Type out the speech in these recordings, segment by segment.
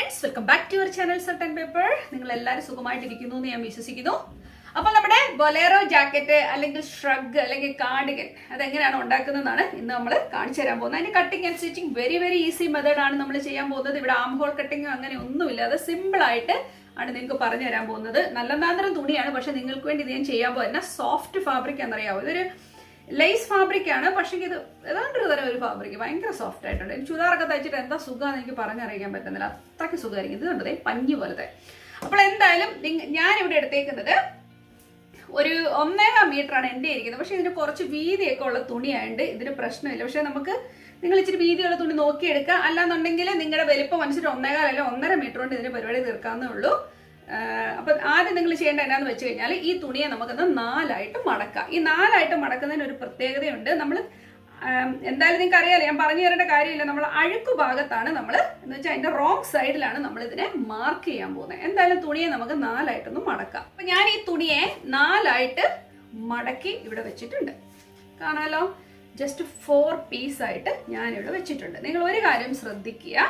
Friends, welcome back to your channel salt and pepper. നിങ്ങൾ എല്ലാവരും സുഖമായിട്ടിരിക്കുന്നു എന്ന് ഞാൻ വിശ്വസിക്കുന്നു. അപ്പോൾ നമ്മുടെ ബൊലേറോ ജാക്കറ്റ് അല്ലെങ്കിൽ ഷ്രഗ് അല്ലെങ്കിൽ കാർഡിഗൻ അതെങ്ങനെയാണ് ഉണ്ടാക്കുന്നതെന്നാണ് ഇന്ന് നമ്മൾ കാണിച്ചു തരാൻ പോകുന്നത്. അതിന്റെ cutting and stitching very easy method ആണ് നമ്മൾ ചെയ്യാൻ പോകുന്നത്. ഇവിടെ ആം ഹോൾ കട്ടിങ് അങ്ങനെ ഒന്നുമില്ലാതെ സിമ്പിൾ ആയിട്ട് ആണ് നിങ്ങൾക്ക് പറഞ്ഞു തരാൻ പോകുന്നത്. നല്ല നാന്തരം തുണിയാണ്, പക്ഷെ നിങ്ങൾക്ക് വേണ്ടി ഇത് ഞാൻ ചെയ്യാൻ പോകുന്നത് സോഫ്റ്റ് ഫാബ്രിക് എന്നറിയാവോ. ഇതൊരു ലേസ് ഫാബ്രിക് ആണ്, പക്ഷേ ഇത് ഏതാണ്ട് തരം ഒരു ഫാബ്രിക് ഭയങ്കര സോഫ്റ്റ് ആയിട്ടുണ്ട്. എനിക്ക് ചുരിദാറൊക്കെ തയ്ച്ചിട്ട് എന്താ സുഖമാണെന്ന് എനിക്ക് പറഞ്ഞറിയിക്കാൻ പറ്റുന്നില്ല, അത്രയ്ക്ക് സുഖമായിരിക്കും. ഇത് കണ്ടതേ പഞ്ഞി പോലത്തെ. അപ്പോൾ എന്തായാലും ഞാനിവിടെ എടുത്തേക്കുന്നത് ഒരു 1.25 മീറ്ററാണ് എൻ്റെ ഇരിക്കുന്നത്. പക്ഷേ ഇതിന് കുറച്ച് വീതിയൊക്കെ ഉള്ള തുണിയായതുകൊണ്ട് ഇതിന് പ്രശ്നമില്ല. പക്ഷേ നമുക്ക് നിങ്ങൾ ഇച്ചിരി വീതിയുള്ള തുണി നോക്കിയെടുക്കുക. അല്ലാന്നുണ്ടെങ്കിൽ നിങ്ങളുടെ വലിപ്പം അനുസരിച്ച് 1.25 അല്ലെങ്കിൽ 1.5 മീറ്റർ കൊണ്ട് ഇതിന് പരിപാടി തീർക്കാവുന്നേ ഉള്ളൂ. അപ്പം ആദ്യം നിങ്ങൾ ചെയ്യേണ്ട എന്നാന്ന് വെച്ച് കഴിഞ്ഞാൽ ഈ തുണിയെ നമുക്കൊന്ന് 4ആയിട്ട് മടക്കാം. ഈ 4ആയിട്ട് മടക്കുന്നതിന് ഒരു പ്രത്യേകതയുണ്ട്. നമ്മൾ എന്തായാലും നിങ്ങൾക്ക് അറിയാലോ, ഞാൻ പറഞ്ഞു തരേണ്ട കാര്യമില്ല. നമ്മൾ അഴുക്ക് ഭാഗത്താണ് നമ്മൾ എന്ന് വെച്ചാൽ അതിന്റെ റോങ് സൈഡിലാണ് നമ്മൾ ഇതിനെ മാർക്ക് ചെയ്യാൻ പോകുന്നത്. എന്തായാലും തുണിയെ നമുക്ക് 4ആയിട്ടൊന്ന് മടക്കാം. അപ്പൊ ഞാൻ ഈ തുണിയെ 4ആയിട്ട് മടക്കി ഇവിടെ വെച്ചിട്ടുണ്ട്. കാണാലോ, ജസ്റ്റ് 4 പീസായിട്ട് ഞാൻ ഇവിടെ വെച്ചിട്ടുണ്ട്. നിങ്ങൾ ഒരു കാര്യം ശ്രദ്ധിക്കുക,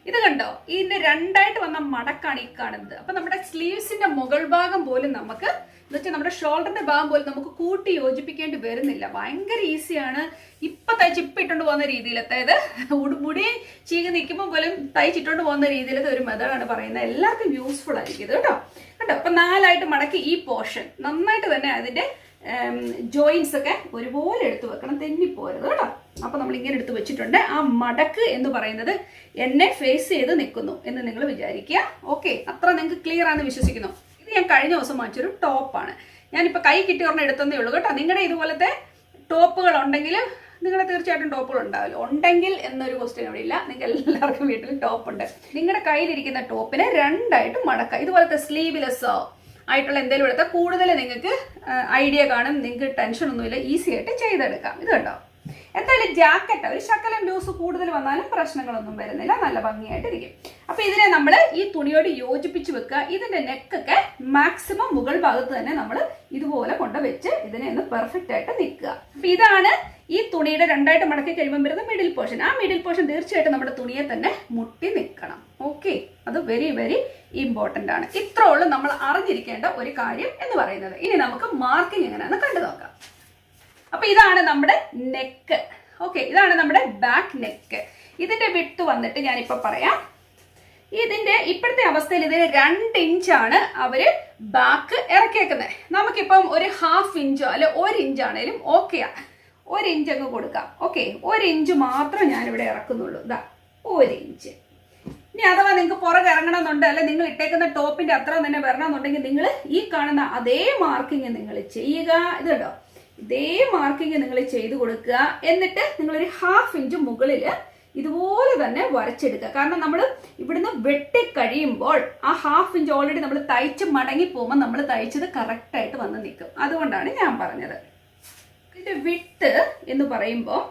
ഇത് കണ്ടോ, ഇതിന്റെ 2ആയിട്ട് വന്ന മടക്കാണ് ഈ കാണുന്നത്. അപ്പൊ നമ്മുടെ സ്ലീവ്സിന്റെ മുകൾ ഭാഗം പോലും നമുക്ക് എന്നുവെച്ചാൽ നമ്മുടെ ഷോൾഡറിന്റെ ഭാഗം പോലും നമുക്ക് കൂട്ടി യോജിപ്പിക്കേണ്ടി വരുന്നില്ല. ഭയങ്കര ഈസിയാണ്. ഇപ്പൊ തയ്ച്ചിപ്പിട്ടുകൊണ്ട് പോകുന്ന രീതിയിലത്തെ, ഇത് മുടി ചീകി നിൽക്കുമ്പോൾ പോലും തയ്ച്ചിട്ടുകൊണ്ട് പോകുന്ന രീതിയിലത്തെ ഒരു മെത്തേഡാണ് പറയുന്നത്. എല്ലാവർക്കും യൂസ്ഫുൾ ആയിരിക്കും ഇത് കേട്ടോ. കേട്ടോ, അപ്പൊ 4ആയിട്ട് മടക്കി ഈ പോർഷൻ നന്നായിട്ട് തന്നെ അതിന്റെ ജോയിൻസ് ഒക്കെ ഒരുപോലെ എടുത്തു വെക്കണം, തെന്നിപ്പോരുത് കേട്ടോ. അപ്പൊ നമ്മൾ ഇങ്ങനെ എടുത്ത് വെച്ചിട്ടുണ്ട്. ആ മടക്ക് എന്ന് പറയുന്നത് എന്നെ ഫേസ് ചെയ്ത് നിൽക്കുന്നു എന്ന് നിങ്ങൾ വിചാരിക്കുക. ഓക്കെ, അത്ര നിങ്ങൾക്ക് ക്ലിയർ ആണെന്ന് വിശ്വസിക്കുന്നു. ഇത് ഞാൻ കഴിഞ്ഞ ദിവസം വാങ്ങിച്ചൊരു ടോപ്പാണ്. ഞാനിപ്പോൾ കൈ കിട്ടി ഒരെണ്ണം എടുത്തതേ ഉള്ളൂ കേട്ടോ. നിങ്ങളുടെ ഇതുപോലത്തെ ടോപ്പുകൾ ഉണ്ടെങ്കിൽ നിങ്ങളുടെ തീർച്ചയായിട്ടും ടോപ്പുകൾ ഉണ്ടാവില്ല. ഉണ്ടെങ്കിൽ എന്നൊരു ക്വസ്റ്റ്യൻ അവിടെ ഇല്ല. നിങ്ങൾക്ക് എല്ലാവർക്കും വീട്ടിൽ ടോപ്പ് ഉണ്ട്. നിങ്ങളുടെ കയ്യിലിരിക്കുന്ന ടോപ്പിനെ 2ആയിട്ട് മടക്കുക. ഇതുപോലത്തെ സ്ലീവ്ലെസ്സോ ആയിട്ടുള്ള എന്തെങ്കിലും എടുത്താൽ കൂടുതൽ നിങ്ങൾക്ക് ഐഡിയ കാണും. നിങ്ങൾക്ക് ടെൻഷൻ ഒന്നുമില്ല, ഈസി ആയിട്ട് ചെയ്തെടുക്കാം. ഇത് കേട്ടോ, എന്തായാലും ജാക്കറ്റ് ഒരു ശകലം ലൂസ് കൂടുതൽ വന്നാലും പ്രശ്നങ്ങളൊന്നും വരുന്നില്ല, നല്ല ഭംഗിയായിട്ടിരിക്കും. അപ്പൊ ഇതിനെ നമ്മൾ ഈ തുണിയോട് യോജിപ്പിച്ച് വെക്കുക. ഇതിന്റെ നെക്കൊക്കെ മാക്സിമം മുകൾ ഭാഗത്ത് തന്നെ നമ്മൾ ഇതുപോലെ കൊണ്ടുവച്ച് ഇതിനെ ഒന്ന് പെർഫെക്റ്റ് ആയിട്ട് നിൽക്കുക. അപ്പൊ ഇതാണ് ഈ തുണിയുടെ 2ആയിട്ട് മടക്കി കഴിയുമ്പോൾ വരുന്ന മിഡിൽ പോർഷൻ. ആ മിഡിൽ പോർഷൻ തീർച്ചയായിട്ടും നമ്മുടെ തുണിയെ തന്നെ മുട്ടി നിൽക്കണം. ഓക്കെ, അത് വെരി ഇമ്പോർട്ടന്റ് ആണ്. ഇത്രേ ഉള്ളൂ നമ്മൾ അറിഞ്ഞിരിക്കേണ്ട ഒരു കാര്യം എന്ന് പറയുന്നത്. ഇനി നമുക്ക് മാർക്കിംഗ് എങ്ങനെയാണെന്ന് കണ്ടു നോക്കാം. അപ്പൊ ഇതാണ് നമ്മുടെ നെക്ക്. ഓക്കെ, ഇതാണ് നമ്മുടെ ബാക്ക് നെക്ക്. ഇതിന്റെ വിഡ്ത്ത് വന്നിട്ട് ഞാനിപ്പോ പറയാം. ഇതിന്റെ ഇപ്പോഴത്തെ അവസ്ഥയിൽ ഇതിന് 2 ഇഞ്ചാണ് അവര് ബാക്ക് ഇറക്കിയേക്കുന്നത്. നമുക്കിപ്പം ഒരു 1/2 ഇഞ്ചോ അല്ലെ 1 ഇഞ്ചാണേലും ഓക്കെയാ. 1 ഇഞ്ച് അങ്ങ് കൊടുക്കാം. ഓക്കെ, 1 ഇഞ്ച് മാത്രം ഞാനിവിടെ ഇറക്കുന്നുള്ളൂ. ഇതാ 1 ഇഞ്ച്. ഇനി അഥവാ നിങ്ങൾക്ക് പുറകെ ഇറങ്ങണമെന്നുണ്ട്, അല്ലെ നിങ്ങൾ ഇട്ടേക്കുന്ന ടോപ്പിന്റെ അത്ര തന്നെ വരണമെന്നുണ്ടെങ്കിൽ നിങ്ങൾ ഈ കാണുന്ന അതേ മാർക്കിങ് നിങ്ങൾ ചെയ്യുക. ഇത് കേട്ടോ, ഇതേ മാർക്കിങ് നിങ്ങൾ ചെയ്ത് കൊടുക്കുക. എന്നിട്ട് നിങ്ങളൊരു 1/2 ഇഞ്ച് മുകളിൽ ഇതുപോലെ തന്നെ വരച്ചെടുക്കുക. കാരണം നമ്മൾ ഇവിടുന്ന് വെട്ടി കഴിയുമ്പോൾ ആ 1/2 ഇഞ്ച് ഓൾറെഡി നമ്മൾ തയ്ച്ച് മടങ്ങി പോകുമ്പോൾ നമ്മൾ തയ്ച്ചത് കറക്റ്റായിട്ട് വന്ന് നിൽക്കും. അതുകൊണ്ടാണ് ഞാൻ പറഞ്ഞത്. ഇതിന്റെ വിഡ്ത്ത് എന്ന് പറയുമ്പോൾ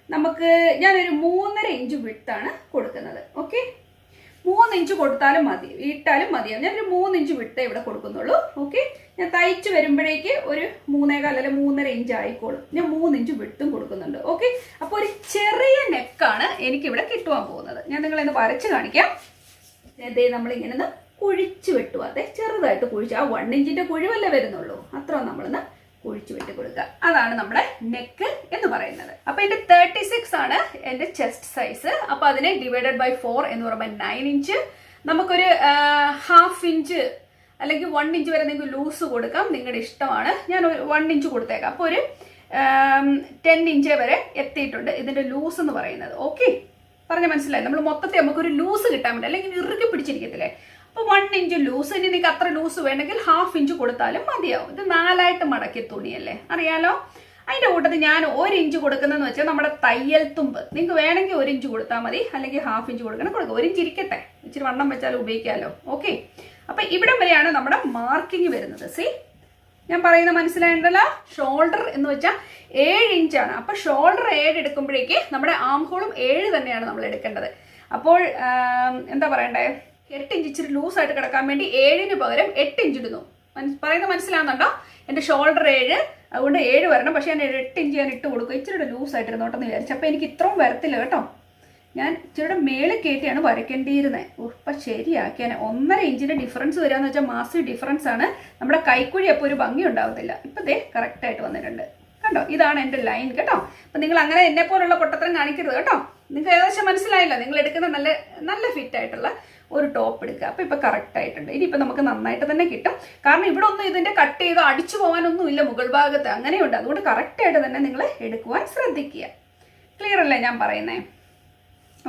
നമുക്ക് ഞാനൊരു 3.5 ഇഞ്ച് വിഡ്ത്താണ് കൊടുക്കുന്നത്. ഓക്കെ, 3 ഇഞ്ച് കൊടുത്താലും മതി, ഇട്ടാലും മതിയാവും. ഞാനൊരു 3 ഇഞ്ച് വിട്ടേ ഇവിടെ കൊടുക്കുന്നുള്ളൂ. ഓക്കെ, ഞാൻ തയ്ച്ച് വരുമ്പോഴേക്ക് ഒരു 3.25 അല്ലെങ്കിൽ 3.5 ഇഞ്ച് ആയിക്കോളും. ഞാൻ 3 ഇഞ്ച് വിട്ടും കൊടുക്കുന്നുണ്ട്. ഓക്കെ, അപ്പോൾ ഒരു ചെറിയ നെക്കാണ് എനിക്കിവിടെ കിട്ടുവാൻ പോകുന്നത്. ഞാൻ നിങ്ങളെന്ന് വരച്ച് കാണിക്കാം. അതേ, നമ്മളിങ്ങനെ ഒന്ന് കുഴിച്ച് വെട്ടുക. അതെ, ചെറുതായിട്ട് കുഴിച്ച്, ആ 1 ഇഞ്ചിന്റെ കുഴിവല്ലേ വരുന്നുള്ളൂ, അത്ര നമ്മളൊന്ന് കുഴിച്ചു വെട്ടി കൊടുക്കുക. അതാണ് നമ്മുടെ നെക്ക് എന്ന് പറയുന്നത്. അപ്പൊ എന്റെ 36 ആണ് എന്റെ ചെസ്റ്റ് സൈസ്. അപ്പൊ അതിനെ ഡിവൈഡഡ് ബൈ 4 എന്ന് പറയുമ്പോൾ 9 ഇഞ്ച്. നമുക്കൊരു 1/2 ഇഞ്ച് അല്ലെങ്കിൽ 1 ഇഞ്ച് വരെ നിങ്ങൾക്ക് ലൂസ് കൊടുക്കാം, നിങ്ങളുടെ ഇഷ്ടമാണ്. ഞാൻ ഒരു 1 ഇഞ്ച് കൊടുത്തേക്കാം. അപ്പൊ ഒരു 10 ഇഞ്ച് വരെ എത്തിയിട്ടുണ്ട് ഇതിന്റെ ലൂസ് എന്ന് പറയുന്നത്. ഓക്കെ, പറഞ്ഞ മനസ്സിലായി. നമ്മൾ മൊത്തത്തിൽ നമുക്കൊരു ലൂസ് കിട്ടാൻ വേണ്ടി, അല്ലെങ്കിൽ ഇറുക്കി പിടിച്ചിരിക്കത്തില്ലേ, അപ്പോൾ 1 ഇഞ്ച് ലൂസ്. ഇനി നിങ്ങൾക്ക് അത്ര ലൂസ് വേണമെങ്കിൽ 1/2 ഇഞ്ച് കൊടുത്താലും മതിയാവും. ഇത് 4ആയിട്ട് മടക്കിയ തുണിയല്ലേ, അറിയാലോ. അതിന്റെ കൂട്ടത്തിൽ ഞാൻ 1 ഇഞ്ച് കൊടുക്കുന്നതെന്ന് വെച്ചാൽ നമ്മുടെ തയ്യൽ തുമ്പ്. നിങ്ങൾക്ക് വേണമെങ്കിൽ 1 ഇഞ്ച് കൊടുത്താൽ മതി, അല്ലെങ്കിൽ 1/2 ഇഞ്ച് കൊടുക്കണം. 1 ഇഞ്ച് ഇരിക്കട്ടെ, ഇച്ചിരി വണ്ണം വെച്ചാലും ഉപയോഗിക്കാമല്ലോ. ഓക്കെ, അപ്പൊ ഇവിടം വരെയാണ് നമ്മുടെ മാർക്കിങ് വരുന്നത്. സി, ഞാൻ പറയുന്നത് മനസ്സിലായിട്ടുണ്ടല്ലോ. ഷോൾഡർ എന്ന് വെച്ചാൽ 7 ഇഞ്ചാണ്. അപ്പൊ ഷോൾഡർ 7 എടുക്കുമ്പോഴേക്ക് നമ്മുടെ ആം ഹോളും 7 തന്നെയാണ് നമ്മൾ എടുക്കേണ്ടത്. അപ്പോൾ എന്താ പറയണ്ടേ, 8 ഇഞ്ച് ഇച്ചിരി ലൂസായിട്ട് കിടക്കാൻ വേണ്ടി 7ന് പകരം 8 ഇഞ്ച് ഇടുന്നു. പറയുന്നത് മനസ്സിലാവുന്നുണ്ടോ? എൻ്റെ ഷോൾഡർ 7, അതുകൊണ്ട് 7 വരണം. പക്ഷെ ഞാൻ 8 ഇഞ്ച് ഞാൻ ഇട്ട് കൊടുക്കും, ഇച്ചിരി ലൂസായിട്ടിരുന്നോട്ടെന്ന് വിചാരിച്ചു. അപ്പോൾ എനിക്ക് ഇത്രയും വരത്തില്ല കേട്ടോ. ഞാൻ ഇച്ചിരിയുടെ മേളിൽ കയറ്റിയാണ് വരയ്ക്കേണ്ടിയിരുന്നത്. ഇപ്പം ശരിയാക്കിയാണ്. 1.5 ഇഞ്ചിൻ്റെ ഡിഫറൻസ് വരികയെന്ന് വെച്ചാൽ മാസീവ് ഡിഫറൻസ് ആണ്. നമ്മുടെ കൈക്കുഴി അപ്പോൾ ഒരു ഭംഗി ഉണ്ടാകത്തില്ല. ഇപ്പം ദേ കറക്റ്റായിട്ട് വന്നിട്ടുണ്ട്. കണ്ടോ, ഇതാണ് എൻ്റെ ലൈൻ കേട്ടോ. അപ്പം നിങ്ങൾ അങ്ങനെ എന്നെ പോലുള്ള പൊട്ടത്തരം കാണിക്കരുത് കേട്ടോ. നിങ്ങൾക്ക് ഏകദേശം മനസ്സിലായില്ല. നിങ്ങൾ എടുക്കുന്ന നല്ല നല്ല ഫിറ്റായിട്ടുള്ള ഒരു ടോപ്പ് എടുക്കുക. അപ്പോൾ ഇപ്പോൾ കറക്റ്റായിട്ടുണ്ട്. ഇനിയിപ്പോൾ നമുക്ക് നന്നായിട്ട് തന്നെ കിട്ടും. കാരണം ഇവിടെ ഒന്നും ഇതിൻ്റെ കട്ട് ചെയ്ത് അടിച്ചു പോകാനൊന്നും ഇല്ല മുകൾ ഭാഗത്ത്, അങ്ങനെയുണ്ട്. അതുകൊണ്ട് കറക്റ്റായിട്ട് തന്നെ നിങ്ങൾ എടുക്കുവാൻ ശ്രദ്ധിക്കുക. ക്ലിയർ അല്ലേ ഞാൻ പറയുന്നത്?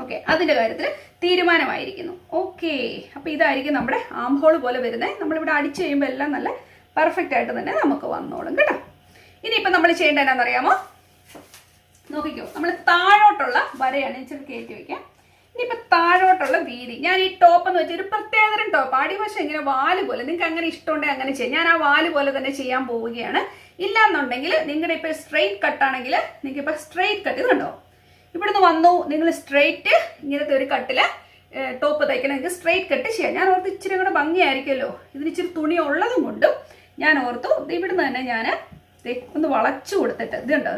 ഓക്കെ, അതിൻ്റെ കാര്യത്തിൽ തീരുമാനമായിരിക്കുന്നു. ഓക്കെ, അപ്പോൾ ഇതായിരിക്കും നമ്മുടെ ആം ഹോൾ പോലെ വരുന്നത്. നമ്മളിവിടെ അടിച്ചു കഴിയുമ്പോൾ എല്ലാം നല്ല പെർഫെക്റ്റ് ആയിട്ട് തന്നെ നമുക്ക് വന്നോളും കേട്ടോ. ഇനിയിപ്പോൾ നമ്മൾ ചെയ്യേണ്ടത് എന്നാണെന്നറിയാമോ? നോക്കിക്കോ, നമ്മൾ താഴോട്ടുള്ള വരയാണ് ഇച്ചിരി കയറ്റി വയ്ക്കാം. ഇനിയിപ്പോൾ താഴോട്ടുള്ള വീതി, ഞാൻ ഈ ടോപ്പ് എന്ന് വെച്ചാൽ ഒരു പ്രത്യേകതരം ടോപ്പ്, അടിവശം ഇങ്ങനെ വാല് പോലെ, നിങ്ങൾക്ക് അങ്ങനെ ഇഷ്ടമുണ്ടെങ്കിൽ അങ്ങനെ ചെയ്യാം. ഞാൻ ആ വാല് പോലെ തന്നെ ചെയ്യാൻ പോവുകയാണ്. ഇല്ലാന്നുണ്ടെങ്കിൽ നിങ്ങളുടെ ഇപ്പോൾ സ്ട്രെയിറ്റ് കട്ടാണെങ്കിൽ നിങ്ങൾക്ക് ഇപ്പോൾ സ്ട്രെയിറ്റ് കട്ട്, ഇത് കണ്ടോ, ഇവിടുന്ന് വന്നു നിങ്ങൾ സ്ട്രെയിറ്റ് ഇങ്ങനത്തെ ഒരു കട്ടിൽ ടോപ്പ് തയ്ക്കണം, നിങ്ങൾക്ക് സ്ട്രെയിറ്റ് കട്ട് ചെയ്യാം. ഞാൻ ഓർത്ത് ഇച്ചിരി കൂടെ ഭംഗിയായിരിക്കുമല്ലോ, ഇതിന് ഇച്ചിരി തുണി ഉള്ളതും കൊണ്ടും ഞാൻ ഓർത്തു ഇവിടുന്ന് തന്നെ ഞാൻ ഒന്ന് വളച്ചു കൊടുത്തിട്ട്, ഇത് കണ്ടോ,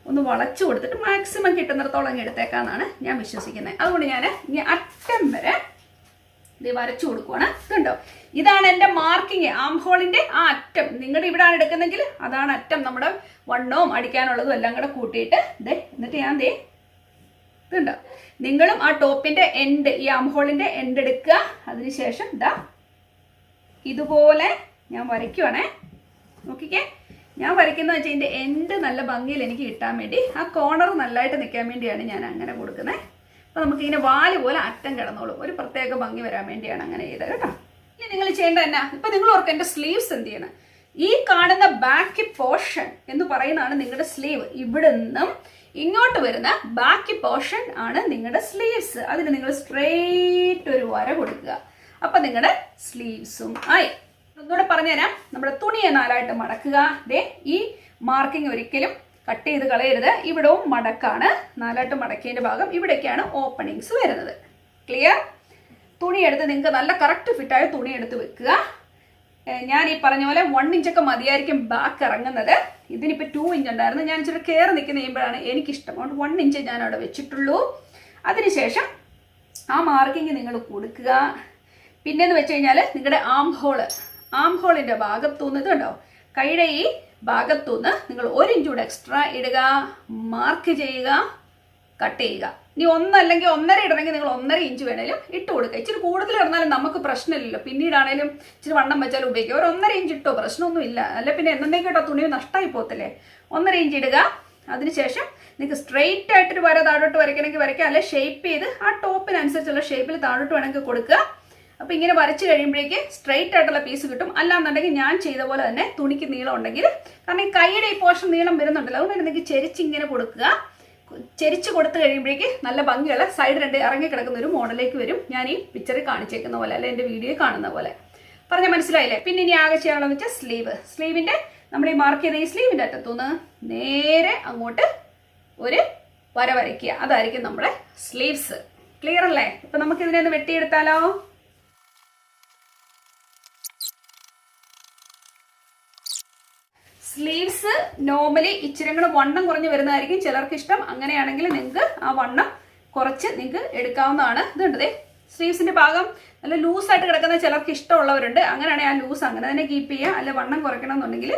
ഒന്ന് വളച്ചു കൊടുത്തിട്ട് മാക്സിമം കിട്ടുന്നിടത്തോളം എടുത്തേക്കാന്നാണ് ഞാൻ വിശ്വസിക്കുന്നത്. അതുകൊണ്ട് ഞാൻ ഇനി അറ്റം വരെ ഇത് വരച്ചു കൊടുക്കുവാണ്. ഇതുണ്ടോ, ഇതാണ് എൻ്റെ മാർക്കിങ്, ആം ഹോളിൻ്റെ ആ അറ്റം. നിങ്ങളുടെ ഇവിടെയാണ് എടുക്കുന്നെങ്കിൽ അതാണ് അറ്റം. നമ്മുടെ വണ്ണവും അടിക്കാനുള്ളതും എല്ലാം കൂടെ കൂട്ടിയിട്ട് എന്നിട്ട് ഞാൻ ഇതുണ്ടോ, നിങ്ങളും ആ ടോപ്പിൻ്റെ എൻഡ്, ഈ ആം ഹോളിൻ്റെ എൻഡ് എടുക്കുക. അതിനുശേഷം ഇതുപോലെ ഞാൻ വരയ്ക്കുവാണേ. നോക്കിക്കേ, ഞാൻ വരയ്ക്കുന്നത് വെച്ചാൽ ഇതിൻ്റെ എൻഡ് നല്ല ഭംഗിയിൽ എനിക്ക് കിട്ടാൻ വേണ്ടി, ആ കോർണർ നല്ലതായിട്ട് നിൽക്കാൻ വേണ്ടിയാണ് ഞാൻ അങ്ങനെ കൊടുക്കുന്നത്. അപ്പോൾ നമുക്കിങ്ങനെ വാല് പോലെ അറ്റം കിടന്നോളും, ഒരു പ്രത്യേക ഭംഗി വരാൻ വേണ്ടിയാണ് അങ്ങനെ ചെയ്തത് കേട്ടോ. ഇനി നിങ്ങൾ ചെയ്യേണ്ടത് എന്നാ, ഇപ്പം നിങ്ങൾ ഓർക്കുക എൻ്റെ സ്ലീവ്സ് എന്ത് ചെയ്യണം. ഈ കാണുന്ന ബാക്ക് പോർഷൻ എന്ന് പറയുന്നതാണ് നിങ്ങളുടെ സ്ലീവ്. ഇവിടെ നിന്നും ഇങ്ങോട്ട് വരുന്ന ബാക്ക് പോർഷൻ ആണ് നിങ്ങളുടെ സ്ലീവ്സ്. അതിന് നിങ്ങൾ സ്ട്രെയിറ്റ് ഒരു വര കൊടുക്കുക. അപ്പം നിങ്ങളുടെ സ്ലീവ്സും ആയി. ഒന്നുകൂടെ പറഞ്ഞുതരാം. നമ്മുടെ തുണിയെ 4ആയിട്ട് മടക്കുക. ഈ മാർക്കിംഗ് ഒരിക്കലും കട്ട് ചെയ്ത് കളയരുത്. ഇവിടവും മടക്കാണ്, 4ആയിട്ട് മടക്കിയതിൻ്റെ ഭാഗം ഇവിടേക്കാണ് ഓപ്പണിങ്സ് വരുന്നത്. ക്ലിയർ? തുണിയെടുത്ത് നിങ്ങൾക്ക് നല്ല കറക്റ്റ് ഫിറ്റായ തുണി എടുത്ത് വെക്കുക. ഞാൻ ഈ പറഞ്ഞ പോലെ 1 ഇഞ്ചൊക്കെ മതിയായിരിക്കും ബാക്ക് ഇറങ്ങുന്നത്. ഇതിനിപ്പോൾ 2 ഇഞ്ച് ഉണ്ടായിരുന്നു. ഞാൻ ഇച്ചിരി കയറി നിൽക്കുന്ന കഴിയുമ്പോഴാണ് എനിക്കിഷ്ടം. അതുകൊണ്ട് 1 ഇഞ്ച് ഞാൻ അവിടെ വെച്ചിട്ടുള്ളൂ. അതിനുശേഷം ആ മാർക്കിങ് നിങ്ങൾ കൊടുക്കുക. പിന്നെന്ന് വെച്ച് കഴിഞ്ഞാൽ നിങ്ങളുടെ ആം ഹോളിൻ്റെ ഭാഗത്തുനിന്ന്, ഇത് കണ്ടോ, കൈയുടെ ഈ ഭാഗത്തുനിന്ന് നിങ്ങൾ 1 ഇഞ്ച് കൂടെ എക്സ്ട്രാ ഇടുക, മാർക്ക് ചെയ്യുക, കട്ട് ചെയ്യുക. ഇനി 1 അല്ലെങ്കിൽ 1.5 ഇടണമെങ്കിൽ നിങ്ങൾ 1.5 ഇഞ്ച് വേണേലും ഇട്ട് കൊടുക്കുക. ഇച്ചിരി കൂടുതൽ ഇടന്നാലും നമുക്ക് പ്രശ്നമില്ലല്ലോ, പിന്നീടാണേലും ഇച്ചിരി വണ്ണം വെച്ചാലും ഉപയോഗിക്കുക. ഒരു 1.5 ഇഞ്ച് ഇട്ടോ, പ്രശ്നമൊന്നും ഇല്ല. അല്ല പിന്നെ എന്നേക്കോട്ടോ തുണി നഷ്ടമായി പോകത്തില്ലേ. 1.5 ഇഞ്ച് ഇടുക. അതിനുശേഷം നിങ്ങൾക്ക് സ്ട്രെയിറ്റ് ആയിട്ടൊരു വര താഴോട്ട് വരയ്ക്കണമെങ്കിൽ വരയ്ക്കുക, അല്ലെ ഷേപ്പ് ചെയ്ത് ആ ടോപ്പിനനുസരിച്ചുള്ള ഷേപ്പിൽ താഴോട്ട് വേണമെങ്കിൽ കൊടുക്കുക. അപ്പോൾ ഇങ്ങനെ വരച്ച് കഴിയുമ്പോഴേക്ക് സ്ട്രെയിറ്റ് ആയിട്ടുള്ള പീസ് കിട്ടും. അല്ലാന്നുണ്ടെങ്കിൽ ഞാൻ ചെയ്ത പോലെ തന്നെ തുണിക്ക് നീളം ഉണ്ടെങ്കിൽ, കാരണം ഈ കൈയുടെ ഈ പോർഷൻ നീളം വരുന്നുണ്ടല്ലോ, അതുകൊണ്ട് നിങ്ങൾക്ക് ചെരിച്ചിങ്ങനെ കൊടുക്കുക. ചെരിച്ച് കൊടുത്തു കഴിയുമ്പോഴേക്ക് നല്ല ഭംഗിയുള്ള സൈഡ് 2 ഇറങ്ങിക്കിടക്കുന്ന ഒരു മോഡലേക്ക് വരും. ഞാൻ ഈ പിക്ചറിൽ കാണിച്ചേക്കുന്ന പോലെ, അല്ലെ എൻ്റെ വീഡിയോയിൽ കാണുന്ന പോലെ. പറഞ്ഞാൽ മനസ്സിലായില്ലേ? പിന്നെ ഇനി ആകെ ചെയ്യാനുള്ളതെന്ന് വെച്ചാൽ സ്ലീവിൻ്റെ നമ്മൾ ഈ മാർക്ക് ചെയ്ത ഈ സ്ലീവിൻ്റെ അറ്റത്തുനിന്ന് നേരെ അങ്ങോട്ട് ഒരു വര വരയ്ക്കുക. അതായിരിക്കും നമ്മുടെ സ്ലീവ്സ്. ക്ലിയർ അല്ലേ? ഇപ്പം നമുക്ക് ഇതിനെ ഒന്ന് വെട്ടിയെടുത്താലോ? സ്ലീവ്സ് നോർമലി ഇച്ചിരി കൂടെ വണ്ണം കുറഞ്ഞ് വരുന്നതായിരിക്കും ചിലർക്ക് ഇഷ്ടം. അങ്ങനെയാണെങ്കിൽ നിങ്ങൾക്ക് ആ വണ്ണം കുറച്ച് നിങ്ങൾക്ക് എടുക്കാവുന്നതാണ്. ഇതുണ്ടേ, സ്ലീവ്സിൻ്റെ ഭാഗം നല്ല ലൂസായിട്ട് കിടക്കുന്ന ചിലർക്ക് ഇഷ്ടമുള്ളവരുണ്ട്. അങ്ങനെയാണെങ്കിൽ ആ ലൂസ് അങ്ങനെ തന്നെ കീപ്പ് ചെയ്യുക. അല്ല വണ്ണം കുറയ്ക്കണമെന്നുണ്ടെങ്കിൽ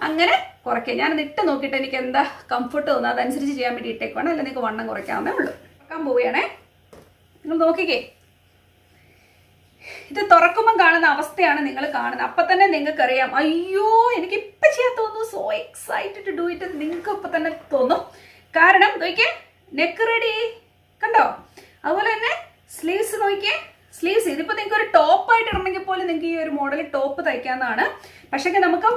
അങ്ങനെ കുറയ്ക്കുക. ഞാൻ ഇട്ട് നോക്കിയിട്ട് എനിക്ക് എന്താ കംഫർട്ട് തോന്നുന്നത് അതനുസരിച്ച് ചെയ്യാൻ വേണ്ടി ഇട്ടേക്കുവാണ്. അല്ല നിങ്ങൾക്ക് വണ്ണം കുറയ്ക്കാവുന്നേ ഉള്ളൂ. കുറക്കാൻ പോവുകയാണേ. നിങ്ങൾ നോക്കിക്കേ, ഇത് തുറക്കുമ്പം കാണുന്ന അവസ്ഥയാണ് നിങ്ങൾ കാണുന്നത്. അപ്പം തന്നെ നിങ്ങൾക്കറിയാം, അയ്യോ എനിക്ക് ഇപ്പം ചെയ്യാൻ തോന്നുന്നു, so excited to do it. നിങ്ങൾക്ക് ഇപ്പം തന്നെ തോന്നും. കാരണം നോക്കിയേ, നെക്ക് റെഡി കണ്ടോ. അതുപോലെ തന്നെ സ്ലീവ്സ് നോക്കിയേ, സ്ലീവ്സ് ഇതിപ്പോൾ നിങ്ങൾക്ക് ഒരു ടോപ്പായിട്ട് ഇടണമെങ്കിൽ പോലും നിങ്ങൾക്ക് ഈ ഒരു മോഡൽ ടോപ്പ് തയ്ക്കാവുന്നതാണ്. പക്ഷേ നമുക്ക്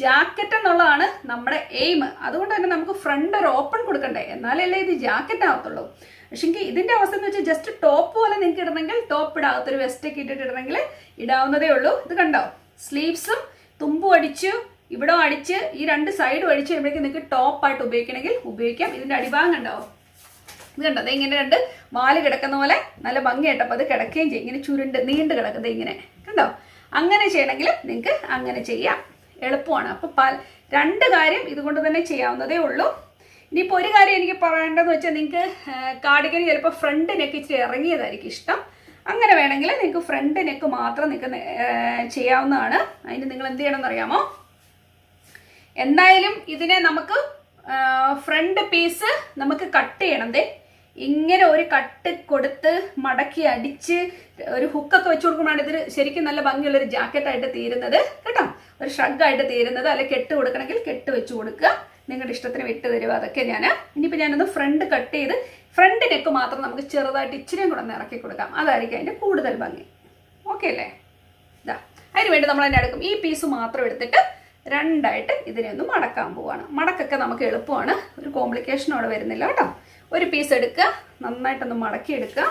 ജാക്കറ്റ് എന്നുള്ളതാണ് നമ്മുടെ എയിം. അതുകൊണ്ട് തന്നെ നമുക്ക് ഫ്രണ്ട് ഒരു ഓപ്പൺ കൊടുക്കണ്ടേ, എന്നാലല്ലേ ഇത് ജാക്കറ്റ് ആവത്തുള്ളൂ. പക്ഷേ ഇതിൻ്റെ അവസ്ഥ എന്ന് വെച്ചാൽ ജസ്റ്റ് ടോപ്പ് പോലെ നിങ്ങൾക്ക് ഇടണമെങ്കിൽ ടോപ്പ് ഇടാത്തൊരു വെസ്റ്റൊക്കെ ഇട്ടിട്ട് ഇടണമെങ്കിൽ ഇടാവുന്നതേ ഉള്ളൂ. ഇത് കണ്ടോ, സ്ലീവ്സും തുമ്പും അടിച്ചു, ഇവിടെ അടിച്ച് ഈ 2 സൈഡും അടിച്ച് കഴിയുമ്പോഴേക്കും നിങ്ങൾക്ക് ടോപ്പായിട്ട് ഉപയോഗിക്കണമെങ്കിൽ ഉപയോഗിക്കാം. ഇതിൻ്റെ അടിഭാഗം കണ്ടോ, ഇത് കണ്ടോ, അത് ഇങ്ങനെ 2 വാല് കിടക്കുന്ന പോലെ നല്ല ഭംഗിയായിട്ടപ്പോൾ അത് കിടക്കുകയും ചെയ്യും. ഇങ്ങനെ ചുരുണ്ട് നീണ്ട് കിടക്കുന്നത് ഇങ്ങനെ കണ്ടോ. അങ്ങനെ ചെയ്യണമെങ്കിൽ നിങ്ങൾക്ക് അങ്ങനെ ചെയ്യാം, എളുപ്പമാണ്. അപ്പോൾ 2 കാര്യം ഇതുകൊണ്ട് തന്നെ ചെയ്യാവുന്നതേ ഉള്ളൂ. ഇനിയിപ്പോൾ ഒരു കാര്യം എനിക്ക് പറയേണ്ടതെന്ന് വെച്ചാൽ നിങ്ങൾക്ക് കാർഡിഗൻ ചിലപ്പോൾ ഫ്രണ്ട് നെക്ക് ഇച്ചിരി ഇറങ്ങിയതായിരിക്കും ഇഷ്ടം. അങ്ങനെ വേണമെങ്കിൽ നിങ്ങൾക്ക് ഫ്രണ്ട് നെക്ക് മാത്രം നിങ്ങൾക്ക് ചെയ്യാവുന്നതാണ്. അതിന് നിങ്ങൾ എന്ത് ചെയ്യണമെന്ന് അറിയാമോ? എന്തായാലും ഇതിനെ നമുക്ക് ഫ്രണ്ട് പീസ് നമുക്ക് കട്ട് ചെയ്യണം. ഇങ്ങനെ ഒരു കട്ട് കൊടുത്ത് മടക്കി അടിച്ച് ഒരു ഹുക്കൊക്കെ വെച്ച് കൊടുക്കുമ്പോഴാണ് ഇതിന് ശരിക്കും നല്ല ഭംഗിയുള്ളൊരു ജാക്കറ്റായിട്ട് തീരുന്നത് കേട്ടോ. ഒരു ഷ്രഗായിട്ട് തീരുന്നത്. അല്ലെങ്കിൽ കെട്ട് കൊടുക്കണമെങ്കിൽ കെട്ട് വെച്ച് കൊടുക്കുക. നിങ്ങളുടെ ഇഷ്ടത്തിന് വിട്ട് തരുക. അതൊക്കെ ഇനിയിപ്പോൾ ഞാനൊന്ന് ഫ്രണ്ട് കട്ട് ചെയ്ത് ഫ്രണ്ട് നെക്ക് മാത്രം നമുക്ക് ചെറുതായിട്ട് ഇച്ചിരിയും കൂടെ ഒന്ന് ഇറക്കി കൊടുക്കാം. അതായിരിക്കും അതിൻ്റെ കൂടുതൽ ഭംഗി. ഓക്കെ അല്ലേ? ഇതാ അതിന് വേണ്ടി നമ്മൾ തന്നെ എടുക്കും. ഈ പീസ് മാത്രം എടുത്തിട്ട് രണ്ടായിട്ട് ഇതിനെ ഒന്ന് മടക്കാൻ പോവാണ്. മടക്കൊക്കെ നമുക്ക് എളുപ്പമാണ്. ഒരു കോംപ്ലിക്കേഷനും അവിടെ വരുന്നില്ല കേട്ടോ. ഒരു പീസ് എടുക്കുക, നന്നായിട്ടൊന്ന് മടക്കി എടുക്കുക.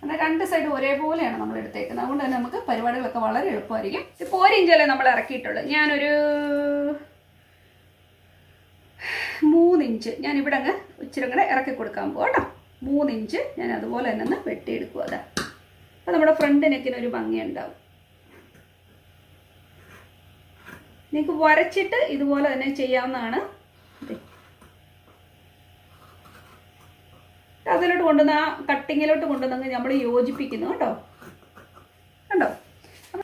എന്നാൽ രണ്ട് സൈഡ് ഒരേപോലെയാണ് നമ്മൾ എടുത്തേക്കുന്നത്. അതുകൊണ്ട് തന്നെ നമുക്ക് പരിപാടികളൊക്കെ വളരെ എളുപ്പമായിരിക്കും. ഇപ്പോൾ 1 ഇഞ്ചല്ലേ നമ്മൾ ഇറക്കിയിട്ടുള്ളൂ. ഞാനൊരു 3 ഇഞ്ച് ഞാനിവിടെ അങ്ങ് ഇച്ചിരി കൂടെ ഇറക്കി കൊടുക്കാൻ പോകാം കേട്ടോ. 3 ഇഞ്ച് ഞാൻ അതുപോലെ തന്നെ ഒന്ന് വെട്ടിയെടുക്കുക. അതാ അപ്പോൾ നമ്മുടെ ഫ്രണ്ട് നെക്കിനൊരു ഭംഗി ഉണ്ടാവും. നിങ്ങൾക്ക് വരച്ചിട്ട് ഇതുപോലെ തന്നെ ചെയ്യാവുന്നതാണ്. അതിലോട്ട് കൊണ്ടുവന്ന് ആ കട്ടിങ്ങിലോട്ട് കൊണ്ടുവന്ന് നമ്മൾ യോജിപ്പിക്കുന്നു കേട്ടോ. കണ്ടോ?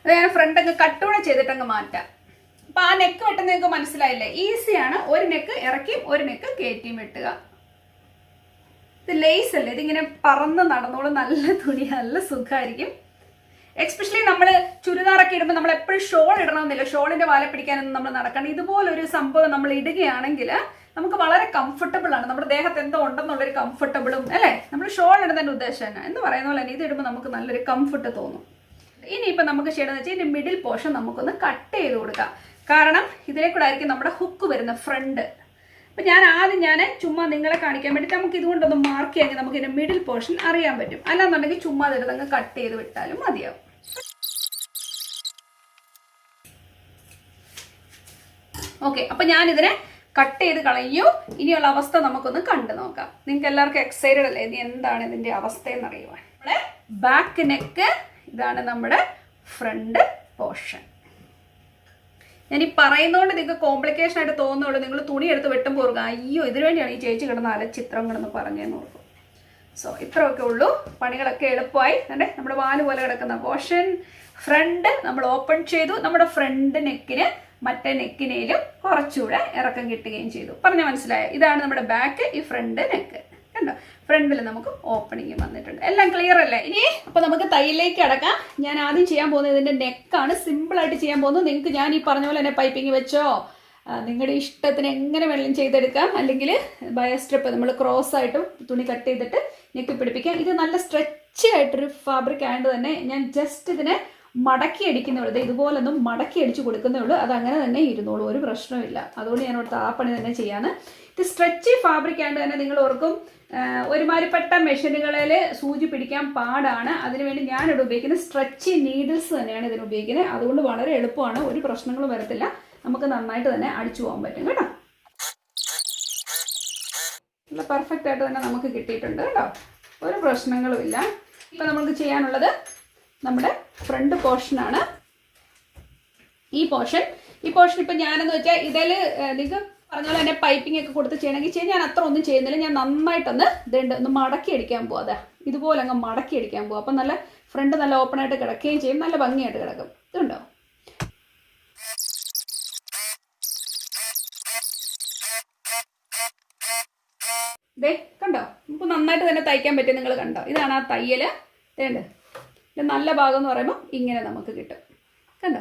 അത് ഞാൻ ഫ്രണ്ട് അങ്ങ് കട്ടൂടെ ചെയ്തിട്ടങ്ങ് മാറ്റാം. അപ്പം ആ നെക്ക് വെട്ടുന്ന നിങ്ങൾക്ക് മനസ്സിലായില്ലേ? ഈസിയാണ്. ഒരു നെക്ക് ഇറക്കിയും ഒരു നെക്ക് കയറ്റിയും വെട്ടുക. ഇത് ലേസ് അല്ലേ, ഇതിങ്ങനെ പറന്ന് നടന്നോളും. നല്ല തുണി, നല്ല സുഖമായിരിക്കും. എക്സ്പെഷ്യലി നമ്മൾ ചുരിദാറൊക്കെ ഇടുമ്പോൾ നമ്മൾ എപ്പോഴും ഷോൾ ഇടണമെന്നില്ല. ഷോളിന്റെ വാല പിടിക്കാനൊന്നും നമ്മൾ നടക്കണം. ഇതുപോലൊരു സംഭവം നമ്മൾ ഇടുകയാണെങ്കിൽ നമുക്ക് വളരെ കംഫർട്ടബിൾ ആണ്. നമ്മുടെ ദേഹത്ത് എന്തോ ഉണ്ടെന്നുള്ളൊരു കംഫർട്ടബിളും അല്ലേ? നമ്മൾ ഷോൾ ഇടുന്നതിന്റെ ഉദ്ദേശം തന്നെ എന്ന് പറയുന്ന പോലെ തന്നെ ഇത് ഇടുമ്പോൾ നമുക്ക് നല്ലൊരു കംഫർട്ട് തോന്നും. ഇനിയിപ്പോൾ നമുക്ക് ചെയ്യണമെന്ന് വെച്ചാൽ ഇതിന്റെ മിഡിൽ പോർഷൻ നമുക്കൊന്ന് കട്ട് ചെയ്ത് കൊടുക്കാം. കാരണം ഇതിലേക്കൂടെ ആയിരിക്കും നമ്മുടെ ഹുക്ക് വരുന്ന ഫ്രണ്ട്. അപ്പം ഞാൻ ചുമ്മാ നിങ്ങളെ കാണിക്കാൻ വേണ്ടിയിട്ട് നമുക്ക് ഇതുകൊണ്ടൊന്ന് മാർക്ക് ചെയ്യാമെങ്കിൽ നമുക്ക് ഇതിന്റെ മിഡിൽ പോർഷൻ അറിയാൻ പറ്റും. അല്ലാന്നുണ്ടെങ്കിൽ ചുമ്മാ ഇതങ്ങ് കട്ട് ചെയ്ത് വിട്ടാലും മതിയാവും. ഓക്കെ, അപ്പം ഞാനിതിനെ കട്ട് ചെയ്ത് കളയൂ. ഇനിയുള്ള അവസ്ഥ നമുക്കൊന്ന് കണ്ടു നോക്കാം. നിങ്ങൾക്ക് എല്ലാവർക്കും എക്സൈറ്റഡ് അല്ലേ ഇനി എന്താണ് ഇതിന്റെ അവസ്ഥ എന്ന് അറിയുവാൻ? നമ്മുടെ ബാക്ക് നെക്ക് ഇതാണ്, നമ്മുടെ ഫ്രണ്ട് പോർഷൻ. ഞാൻ ഈ പറയുന്നതുകൊണ്ട് നിങ്ങൾക്ക് കോംപ്ലിക്കേഷൻ ആയിട്ട് തോന്നുള്ളൂ. നിങ്ങൾ തുണി എടുത്ത് വെട്ടുമ്പോൾ ഓർക്കുക, അയ്യോ ഇതിനു വേണ്ടിയാണ് ഈ ചേച്ചി കിടന്ന് ചിത്രം കിടന്ന് പറഞ്ഞതെന്ന് ഓർക്കും. സോ ഇത്രയൊക്കെ ഉള്ളൂ. പണികളൊക്കെ എളുപ്പമായി. അല്ലേ? നമ്മുടെ വാല് പോലെ കിടക്കുന്ന പോർഷൻ ഫ്രണ്ട് നമ്മൾ ഓപ്പൺ ചെയ്തു. നമ്മുടെ ഫ്രണ്ട് നെക്കിന് മറ്റേ നെക്കിനേലും കുറച്ചുകൂടെ ഇറക്കം കിട്ടുകയും ചെയ്തു. പറഞ്ഞാൽ മനസ്സിലായോ? ഇതാണ് നമ്മുടെ ബാക്ക്, ഈ ഫ്രണ്ട് നെക്ക്. കണ്ടോ? ഫ്രണ്ടിൽ നമുക്ക് ഓപ്പണിങ് വന്നിട്ടുണ്ട്. എല്ലാം ക്ലിയർ അല്ലേ? ഇനി അപ്പോൾ നമുക്ക് തയ്യലിലേക്ക് അടക്കാം. ഞാൻ ആദ്യം ചെയ്യാൻ പോകുന്നത് ഇതിൻ്റെ നെക്കാണ്. സിമ്പിളായിട്ട് ചെയ്യാൻ പോകുന്നത്. നിങ്ങൾക്ക് ഞാൻ ഈ പറഞ്ഞ പോലെ തന്നെ പൈപ്പിംഗ് വെച്ചോ നിങ്ങളുടെ ഇഷ്ടത്തിന് എങ്ങനെ വേണമെങ്കിലും ചെയ്തെടുക്കാം. അല്ലെങ്കിൽ ബയോ സ്ട്രിപ്പ് നമ്മൾ ക്രോസ് ആയിട്ടും തുണി കട്ട് ചെയ്തിട്ട് നെക്ക് പിടിപ്പിക്കാം. ഇത് നല്ല സ്ട്രെച്ച് ആയിട്ടൊരു ഫാബ്രിക് ആയതുകൊണ്ട് തന്നെ ഞാൻ ജസ്റ്റ് ഇതിനെ മടക്കി അടിക്കുന്നുള്ളൂ. ഇതുപോലൊന്നും മടക്കി അടിച്ചു കൊടുക്കുന്നേ ഉള്ളൂ. അതങ്ങനെ തന്നെ ഇരുന്നോളൂ, ഒരു പ്രശ്നമില്ല. അതുകൊണ്ട് ഞാൻ ഓർത്ത് ആ പണി തന്നെ ചെയ്യാന്ന്. ഇത് സ്ട്രെച്ച് ഫാബ്രിക് ആയതുകൊണ്ട് തന്നെ നിങ്ങൾ ഓർക്കും ഒരുമാതിരിപ്പെട്ട മെഷീനുകളിൽ സൂചി പിടിക്കാൻ പാടാണ്. അതിനുവേണ്ടി ഞാനിവിടെ ഉപയോഗിക്കുന്നത് സ്ട്രെച്ച് നീഡിൽസ് തന്നെയാണ് ഇതിന് ഉപയോഗിക്കുന്നത്. അതുകൊണ്ട് വളരെ എളുപ്പമാണ്, ഒരു പ്രശ്നങ്ങളും വരത്തില്ല. നമുക്ക് നന്നായിട്ട് തന്നെ അടിച്ചു പോകാൻ പറ്റും കേട്ടോ. നല്ല പെർഫെക്റ്റ് ആയിട്ട് തന്നെ നമുക്ക് കിട്ടിയിട്ടുണ്ട് കേട്ടോ. ഒരു പ്രശ്നങ്ങളും ഇല്ല. ഇപ്പം നമുക്ക് ചെയ്യാനുള്ളത് നമ്മുടെ ഫ്രണ്ട് പോർഷനാണ്. ഈ പോർഷൻ ഇപ്പം ഞാനെന്ന് വെച്ചാൽ ഇതിൽ നിങ്ങൾക്ക് പറഞ്ഞ പോലെ തന്നെ പൈപ്പിംഗ് ഒക്കെ കൊടുത്ത് ചെയ്യണമെങ്കിൽ ഞാൻ അത്ര ഒന്നും ചെയ്യുന്നില്ല. ഞാൻ നന്നായിട്ടൊന്ന് ഒന്ന് മടക്കി അടിക്കാൻ പോവാം. അതെ, ഇതുപോലെ അങ്ങ് മടക്കി അടിക്കാൻ പോവാം. അപ്പം നല്ല ഫ്രണ്ട് നല്ല ഓപ്പൺ ആയിട്ട് കിടക്കുകയും ചെയ്യും, നല്ല ഭംഗിയായിട്ട് കിടക്കും. ഇതുണ്ടോ? കണ്ടോ? നമുക്ക് നന്നായിട്ട് തന്നെ തയ്ക്കാൻ പറ്റും. നിങ്ങൾ കണ്ടോ? ഇതാണ് ആ തയ്യൽ. ഇതേണ്ട നല്ല ഭാഗം എന്ന് പറയുമ്പോൾ ഇങ്ങനെ നമുക്ക് കിട്ടും. കണ്ടോ?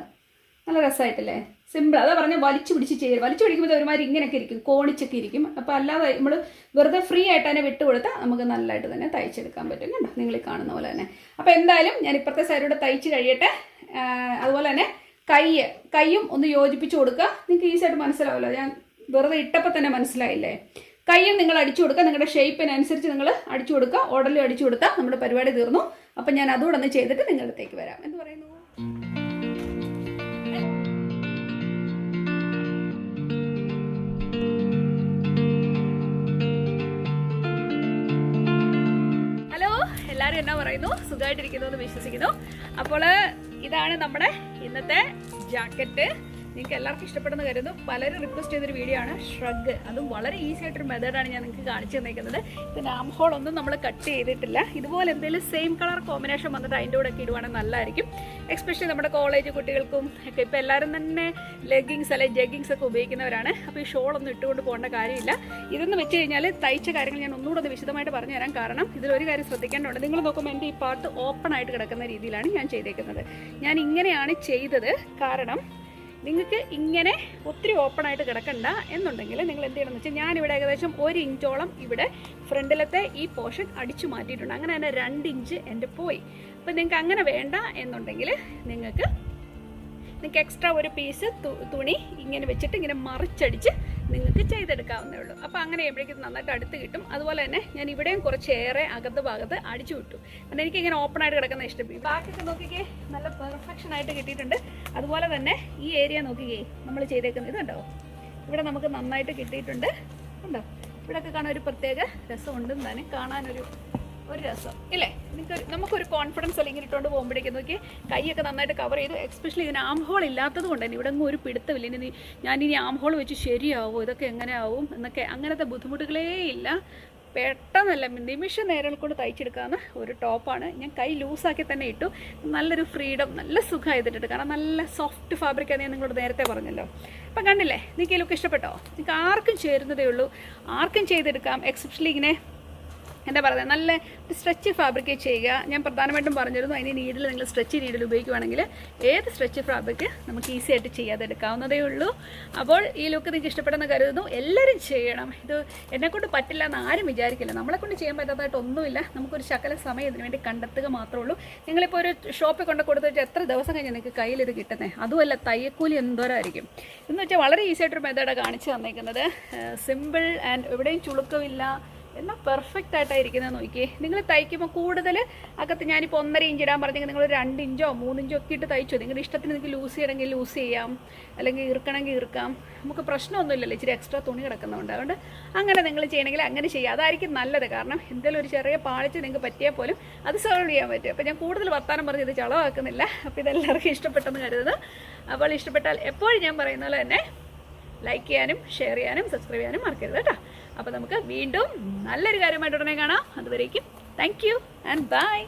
നല്ല രസമായിട്ടല്ലേ? സിമ്പിൾ. അതാ പറഞ്ഞാൽ വലിച്ചു പിടിച്ച് ചെയ്യും. വലിച്ചു പിടിക്കുമ്പോൾ ഒരുമാതിരി ഇങ്ങനെയൊക്കെ ഇരിക്കും, കോണിച്ചൊക്കെ ഇരിക്കും. അപ്പോൾ അല്ലാതെ നമ്മൾ വെറുതെ ഫ്രീ ആയിട്ട് തന്നെ വിട്ടുകൊടുത്താൽ നമുക്ക് നല്ലതായിട്ട് തന്നെ തയ്ച്ചെടുക്കാൻ പറ്റും. കണ്ടോ? നിങ്ങൾ ഈ കാണുന്ന പോലെ തന്നെ. അപ്പോൾ എന്തായാലും ഞാൻ ഇപ്പുറത്തെ സൈഡിലൂടെ തയ്ച്ച് കഴിയട്ടെ. അതുപോലെ തന്നെ കൈയും ഒന്ന് യോജിപ്പിച്ച് കൊടുക്കുക. നിങ്ങൾക്ക് ഈസിയായിട്ട് മനസ്സിലാവുമല്ലോ. ഞാൻ വെറുതെ ഇട്ടപ്പോൾ തന്നെ മനസ്സിലായില്ലേ? കൈയും നിങ്ങൾ അടിച്ചു കൊടുക്കുക. നിങ്ങളുടെ ഷേപ്പിനനുസരിച്ച് നിങ്ങൾ അടിച്ചു കൊടുക്കുക. ഓർഡറിൽ അടിച്ചു കൊടുത്താൽ നമ്മുടെ പരിപാടി തീർന്നു. അപ്പം ഞാൻ അതുകൂടെ ഒന്ന് ചെയ്തിട്ട് നിങ്ങളുടെ അടുത്തേക്ക് വരാം. എന്ത് പറയുന്നു? ഹലോ, എല്ലാവരും എന്നാ പറയുന്നു? സുഖമായിട്ടിരിക്കുന്നു എന്ന് വിശ്വസിക്കുന്നു. അപ്പോൾ ഇതാണ് നമ്മുടെ ഇന്നത്തെ ജാക്കറ്റ്. നിങ്ങൾക്ക് എല്ലാവർക്കും ഇഷ്ടപ്പെടുന്ന കരുതുന്നു. പലരും റിക്വസ്റ്റ് ചെയ്തൊരു വീഡിയോ ആണ് ഷ്രഗ്. അതും വളരെ ഈസി ആയിട്ടൊരു മെത്തേഡാണ് ഞാൻ നിങ്ങൾക്ക് കാണിച്ചു തന്നിരിക്കുന്നത്. ഇതിൻ്റെ ആം ഹോൾ ഒന്നും നമ്മൾ കട്ട് ചെയ്തിട്ടില്ല. ഇതുപോലെ എന്തെങ്കിലും സെയിം കളർ കോമ്പിനേഷൻ വന്നിട്ട് അതിൻ്റെ കൂടെ ഒക്കെ ഇടുവാണെങ്കിൽ നല്ലതായിരിക്കും. എസ്പെഷ്യലി നമ്മുടെ കോളേജ് കുട്ടികൾക്കും ഒക്കെ ഇപ്പോൾ എല്ലാവരും തന്നെ ലെഗിങ്സ് അല്ലെങ്കിൽ ജഗ്ഗിങ്സ് ഒക്കെ ഉപയോഗിക്കുന്നവരാണ്. അപ്പോൾ ഈ ഷോളൊന്നും ഇട്ടുകൊണ്ട് പോകേണ്ട കാര്യമില്ല. ഇതെന്ന് വെച്ച് കഴിഞ്ഞാൽ തയ്ച്ച കാര്യങ്ങൾ ഞാൻ ഒന്നുകൂടെ ഒന്ന് വിശദമായിട്ട് പറഞ്ഞു തരാം. കാരണം ഇതിലൊരു കാര്യം ശ്രദ്ധിക്കേണ്ടതുണ്ട്. നിങ്ങൾ നോക്കുമ്പോൾ എൻ്റെ ഈ പാർട്ട് ഓപ്പൺ ആയിട്ട് കിടക്കുന്ന രീതിയിലാണ് ഞാൻ ചെയ്തേക്കുന്നത്. ഞാൻ ഇങ്ങനെയാണ് ചെയ്തത്. കാരണം നിങ്ങൾക്ക് ഇങ്ങനെ ഒത്തിരി ഓപ്പൺ ആയിട്ട് കിടക്കണ്ട എന്നുണ്ടെങ്കിൽ നിങ്ങൾ എന്ത് ചെയ്യണമെന്ന് വെച്ചാൽ ഞാനിവിടെ ഏകദേശം 1 ഇഞ്ചോളം ഇവിടെ ഫ്രണ്ടിലത്തെ ഈ പോർഷൻ അടിച്ചു മാറ്റിയിട്ടുണ്ട്. അങ്ങനെ തന്നെ 2 ഇഞ്ച് എൻ്റെ പോയി. അപ്പം നിങ്ങൾക്ക് അങ്ങനെ വേണ്ട എന്നുണ്ടെങ്കിൽ നിങ്ങൾക്ക് എക്സ്ട്രാ ഒരു പീസ് തുണി ഇങ്ങനെ വെച്ചിട്ട് ഇങ്ങനെ മറിച്ചടിച്ച് നിങ്ങൾക്ക് ചെയ്തെടുക്കാവുന്നേ ഉള്ളൂ. അപ്പോൾ അങ്ങനെ ചെയ്യുമ്പോഴേക്കും നന്നായിട്ട് അടുത്ത് കിട്ടും. അതുപോലെ തന്നെ ഞാൻ ഇവിടെയും കുറച്ചേറെ അകത്ത് ഭാഗത്ത് അടിച്ചു വിട്ടു. കാരണം എനിക്കിങ്ങനെ ഓപ്പൺ ആയിട്ട് കിടക്കുന്ന ഇഷ്ടം. ബാക്കിയൊക്കെ നോക്കിക്കേ നല്ല പെർഫെക്ഷൻ ആയിട്ട് കിട്ടിയിട്ടുണ്ട്. അതുപോലെ തന്നെ ഈ ഏരിയ നോക്കിക്കേ നമ്മൾ ചെയ്തേക്കുന്നത് ഇതുണ്ടോ, ഇവിടെ നമുക്ക് നന്നായിട്ട് കിട്ടിയിട്ടുണ്ട്. ഉണ്ടോ, ഇവിടെയൊക്കെ കാണാൻ ഒരു പ്രത്യേക രസമുണ്ടെന്ന് തന്നെ കാണാനൊരു രസം ഇല്ലേ. നമുക്കൊരു കോൺഫിഡൻസ് അല്ലെങ്കിൽ ഇട്ടുകൊണ്ട് പോകുമ്പോഴേക്കും നോക്കി കൈയൊക്കെ നന്നായിട്ട് കവർ ചെയ്തു. എക്സ്പെഷ്യലി ഇതിന് ആം ഹോൾ ഇല്ലാത്തത് കൊണ്ട് തന്നെ ഇവിടെ ഒന്നും ഒരു പിടുത്തമില്ല. ഞാനിനി ആം ഹോൾ വെച്ച് ശരിയാവും, ഇതൊക്കെ എങ്ങനെ ആവും എന്നൊക്കെ അങ്ങനത്തെ ബുദ്ധിമുട്ടുകളേ ഇല്ല. പെട്ടെന്നല്ല നിമിഷ നേരം കൊണ്ട് തയ്ച്ചെടുക്കാവുന്ന ഒരു ടോപ്പാണ്. ഞാൻ കൈ ലൂസാക്കി തന്നെ ഇട്ടു. നല്ലൊരു ഫ്രീഡം, നല്ല സുഖമായിട്ടിട്ട്. കാരണം നല്ല സോഫ്റ്റ് ഫാബ്രിക്കാണ് ഞാൻ നിങ്ങളോട് നേരത്തെ പറഞ്ഞല്ലോ. അപ്പം കണ്ടില്ലേ, നിങ്ങൾക്ക് ഈ ലുക്ക് ഇഷ്ടപ്പെട്ടോ? നിങ്ങൾക്ക് ആർക്കും ചേരുന്നതേ ഉള്ളൂ, ആർക്കും ചെയ്തെടുക്കാം. എക്സ്പെഷ്യലി ഇങ്ങനെ എന്താ പറയുക, നല്ല സ്ട്രെച്ച് ഫാബ്രിക് ചെയ്യുക. ഞാൻ പ്രധാനമായിട്ടും പറഞ്ഞിരുന്നു അതിന് നീഡിൽ നിങ്ങൾ സ്ട്രെച്ച് നീഡിൽ ഉപയോഗിക്കുകയാണെങ്കിൽ ഏത് സ്ട്രെച്ച് ഫാബ്രിക് നമുക്ക് ഈസി ആയിട്ട് ചെയ്യാതെടുക്കാവുന്നതേ ഉള്ളൂ. അപ്പോൾ ഈ ലുക്ക് നിങ്ങൾക്ക് ഇഷ്ടപ്പെടുന്ന കരുതുന്നു. എല്ലാവരും ചെയ്യണം. ഇത് എന്നെക്കൊണ്ട് പറ്റില്ല എന്ന് ആരും വിചാരിക്കില്ല. നമ്മളെക്കൊണ്ട് ചെയ്യാൻ പറ്റാത്തതായിട്ടൊന്നുമില്ല. നമുക്കൊരു ശകല സമയം ഇതിനു വേണ്ടി കണ്ടെത്തുക മാത്രമേ ഉള്ളൂ. നിങ്ങളിപ്പോൾ ഒരു ഷോപ്പിൽ കൊണ്ട് കൊടുത്തിട്ട് എത്ര ദിവസം കഴിഞ്ഞാൽ നിങ്ങൾക്ക് കയ്യിൽ ഇത് കിട്ടുന്നത്? അതുമല്ല തയ്യക്കൂലി എന്തോരായിരിക്കും. എന്ന് വെച്ചാൽ വളരെ ഈസി ആയിട്ടൊരു മെത്തേഡാണ് കാണിച്ചു തന്നേക്കുന്നത്. സിമ്പിൾ ആൻഡ് എവിടെയും ചുളുക്കമില്ല, എന്നാൽ പെർഫെക്റ്റ് ആയിട്ടായിരിക്കുന്നത്. നോക്കിയേ, നിങ്ങൾ തയ്ക്കുമ്പോൾ കൂടുതൽ അകത്ത് ഞാനിപ്പോൾ 1.5 ഇഞ്ച് ഇടാൻ പറഞ്ഞെങ്കിൽ നിങ്ങൾ 2 ഇഞ്ചോ 3 ഇഞ്ചോ ഒക്കെ ഇട്ട് തയ്ച്ചോ. നിങ്ങളുടെ ഇഷ്ടത്തിന് നിങ്ങൾക്ക് ലൂസ് ചെയ്യണമെങ്കിൽ ലൂസ് ചെയ്യാം, അല്ലെങ്കിൽ ഇറുക്കണമെങ്കിൽ ഇറുക്കാം. നമുക്ക് പ്രശ്നമൊന്നുമില്ലല്ലോ ഇച്ചിരി എക്സ്ട്രാ തുണി കിടക്കുന്നതുകൊണ്ട്. അതുകൊണ്ട് അങ്ങനെ നിങ്ങൾ ചെയ്യണമെങ്കിൽ അങ്ങനെ ചെയ്യുക, അതായിരിക്കും നല്ലത്. കാരണം എന്തെങ്കിലും ഒരു ചെറിയ പാളിച്ച് നിങ്ങൾക്ക് പറ്റിയാൽ പോലും അത് സോൾവ് ചെയ്യാൻ പറ്റും. അപ്പോൾ ഞാൻ കൂടുതൽ വർത്താനം പറഞ്ഞ് ഇത് ചളവാക്കുന്നില്ല. അപ്പോൾ ഇതെല്ലാവർക്കും ഇഷ്ടപ്പെട്ടെന്ന് കരുതുന്നു. അപ്പോൾ ഇഷ്ടപ്പെട്ടാൽ എപ്പോഴും ഞാൻ പറയുന്ന പോലെ തന്നെ ലൈക്ക് ചെയ്യാനും ഷെയർ ചെയ്യാനും സബ്സ്ക്രൈബ് ചെയ്യാനും മറക്കരുത് കേട്ടോ. അപ്പോൾ നമുക്ക് വീണ്ടും നല്ലൊരു കാര്യമായിട്ട് ഉടനെ കാണാം. അതുവരേക്കും താങ്ക് യു ആൻഡ് ബൈ.